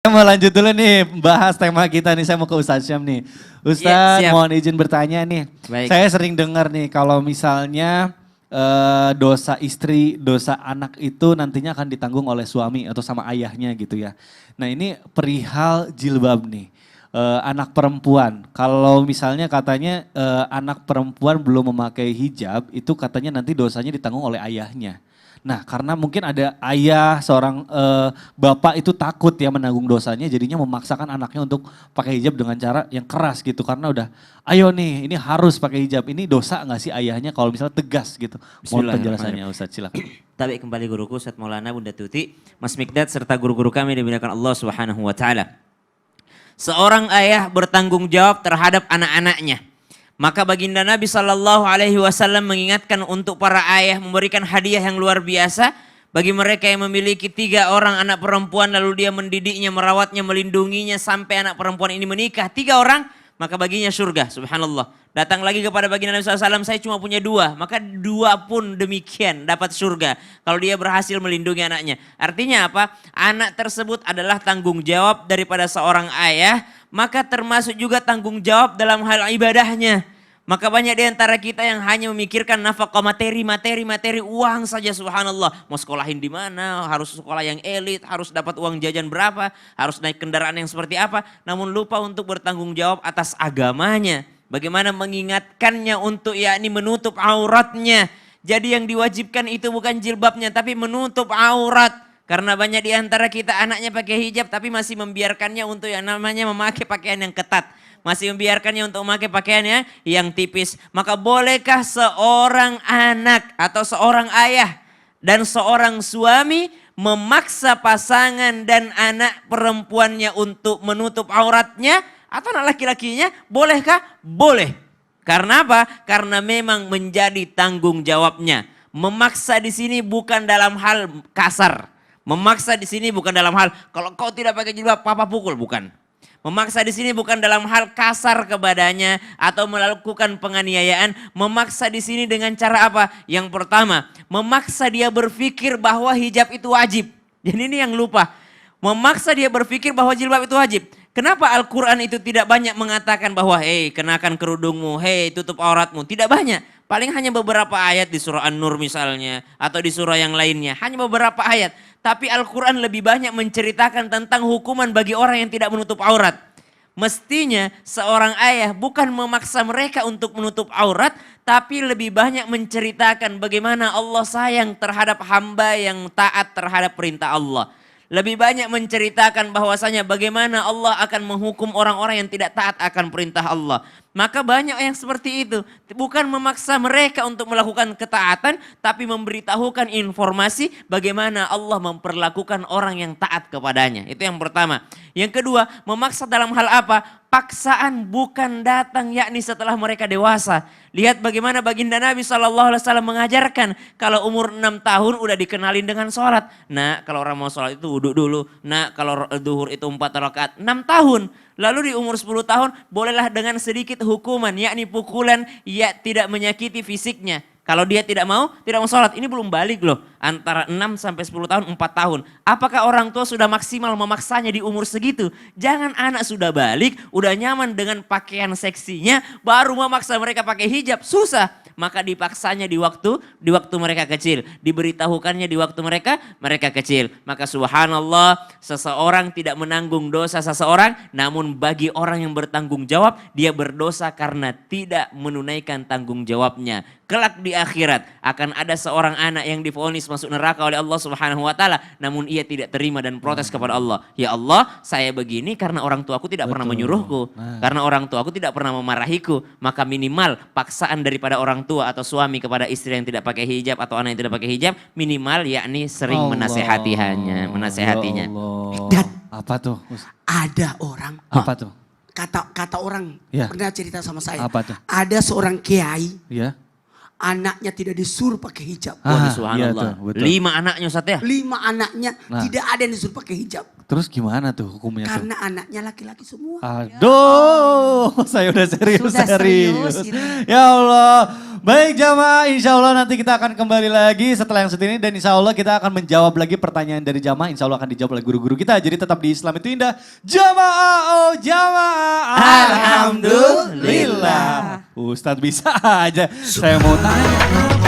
Saya mau lanjut dulu nih bahas tema kita nih, saya mau ke Ustadz Syam nih. Ustadz mohon izin bertanya nih. Baik. Saya sering dengar nih kalau misalnya dosa istri, dosa anak itu nantinya akan ditanggung oleh suami atau sama ayahnya gitu ya. Nah ini perihal jilbab nih. Anak perempuan, kalau misalnya katanya anak perempuan belum memakai hijab itu katanya nanti dosanya ditanggung oleh ayahnya. Nah karena mungkin ada ayah seorang bapak itu takut ya menanggung dosanya jadinya memaksakan anaknya untuk pakai hijab dengan cara yang keras gitu. Karena udah ayo nih ini harus pakai hijab, ini dosa gak sih ayahnya kalau misalnya tegas gitu. Mohon penjelasannya Ustadz, silakan. Tabi kembali guruku Ustadz Maulana Bunda Tuti, Mas Mikdad serta guru-guru kami dimuliakan Allah Subhanahu wa taala. Seorang ayah bertanggung jawab terhadap anak-anaknya. Maka baginda Nabi Shallallahu Alaihi Wasallam mengingatkan untuk para ayah memberikan hadiah yang luar biasa bagi mereka yang memiliki 3 orang anak perempuan lalu dia mendidiknya, merawatnya, melindunginya sampai anak perempuan ini menikah 3 orang, maka baginya surga. Subhanallah. Datang lagi kepada baginda Nabi SAW, saya cuma punya 2, maka 2 pun demikian dapat surga kalau dia berhasil melindungi anaknya. Artinya apa? Anak tersebut adalah tanggung jawab daripada seorang ayah, maka termasuk juga tanggung jawab dalam hal ibadahnya. Maka banyak di antara kita yang hanya memikirkan nafkah materi uang saja, subhanallah. Mau sekolahin di mana, harus sekolah yang elit, harus dapat uang jajan berapa, harus naik kendaraan yang seperti apa. Namun lupa untuk bertanggung jawab atas agamanya. Bagaimana mengingatkannya untuk yakni menutup auratnya. Jadi yang diwajibkan itu bukan jilbabnya tapi menutup aurat. Karena banyak di antara kita anaknya pakai hijab tapi masih membiarkannya untuk yang namanya memakai pakaian yang ketat. Masih membiarkannya untuk memakai pakaiannya yang tipis. Maka bolehkah seorang anak atau seorang ayah dan seorang suami memaksa pasangan dan anak perempuannya untuk menutup auratnya atau anak laki-lakinya? Bolehkah? Boleh. Karena apa? Karena memang menjadi tanggung jawabnya. Memaksa di sini bukan dalam hal kasar. Memaksa di sini bukan dalam hal kalau kau tidak pakai jilbab papa pukul, bukan. Memaksa di sini bukan dalam hal kasar kepadanya atau melakukan penganiayaan. Memaksa di sini dengan cara apa? Yang pertama, memaksa dia berpikir bahwa hijab itu wajib. Jadi ini yang lupa. Memaksa dia berpikir bahwa jilbab itu wajib. Kenapa Al-Quran itu tidak banyak mengatakan bahwa hei kenakan kerudungmu, hei tutup auratmu. Tidak banyak. Paling hanya beberapa ayat di surah An-Nur misalnya. Atau di surah yang lainnya. Hanya beberapa ayat. Tapi Al-Quran lebih banyak menceritakan tentang hukuman bagi orang yang tidak menutup aurat. Mestinya seorang ayah bukan memaksa mereka untuk menutup aurat. Tapi lebih banyak menceritakan bagaimana Allah sayang terhadap hamba yang taat terhadap perintah Allah. Lebih banyak menceritakan bahwasanya bagaimana Allah akan menghukum orang-orang yang tidak taat akan perintah Allah. Maka banyak yang seperti itu. Bukan memaksa mereka untuk melakukan ketaatan. Tapi memberitahukan informasi bagaimana Allah memperlakukan orang yang taat kepadanya. Itu yang pertama. Yang kedua, memaksa dalam hal apa? Paksaan bukan datang yakni setelah mereka dewasa. Lihat bagaimana baginda Nabi SAW mengajarkan. Kalau umur 6 tahun udah dikenalin dengan sholat. Nah kalau orang mau sholat itu wudhu dulu. Nah kalau duhur itu 4 rakaat. 6 tahun. Lalu di umur 10 tahun bolehlah dengan sedikit hukuman. Yakni pukulan ya tidak menyakiti fisiknya. Kalau dia tidak mau sholat. Ini belum balik loh. Antara 6 sampai 10 tahun, 4 tahun. Apakah orang tua sudah maksimal memaksanya di umur segitu? Jangan anak sudah balik, udah nyaman dengan pakaian seksinya, baru memaksa mereka pakai hijab. Susah. Maka dipaksanya di waktu mereka kecil. Diberitahukannya di waktu mereka kecil. Maka subhanallah, seseorang tidak menanggung dosa seseorang. Namun bagi orang yang bertanggung jawab, dia berdosa karena tidak menunaikan tanggung jawabnya. Kelak di akhirat akan ada seorang anak yang divonis masuk neraka oleh Allah Subhanahu wa taala, namun ia tidak terima dan protes kepada Allah. Ya Allah, saya begini karena orang tuaku tidak pernah menyuruhku, karena orang tuaku tidak pernah memarahiku, maka minimal paksaan daripada orang tua atau suami kepada istri yang tidak pakai hijab atau anak yang tidak pakai hijab, minimal yakni sering menasehatinya. Dan Apa tuh? ada orang, Apa tuh? kata orang Ya. pernah cerita sama saya. Apa tuh? Ada seorang kiai, Ya. anaknya tidak disuruh pakai hijab. Waduh, iya subhanallah. tuh, betul. 5 anaknya Ustaz ya? 5 anaknya Nah. tidak ada yang disuruh pakai hijab. Terus gimana tuh hukumnya tuh? Karena anaknya laki-laki semua. Aduh, saya udah serius. Sudah serius gitu. Ya Allah. Baik jamaah, insya Allah nanti kita akan kembali lagi setelah yang satu ini. Dan insya Allah kita akan menjawab lagi pertanyaan dari jamaah. Insya Allah akan dijawab oleh guru-guru kita. Jadi tetap di Islam itu indah. Jamaah, oh jamaah. Alhamdulillah. Ustadz bisa aja. Saya mau tanya.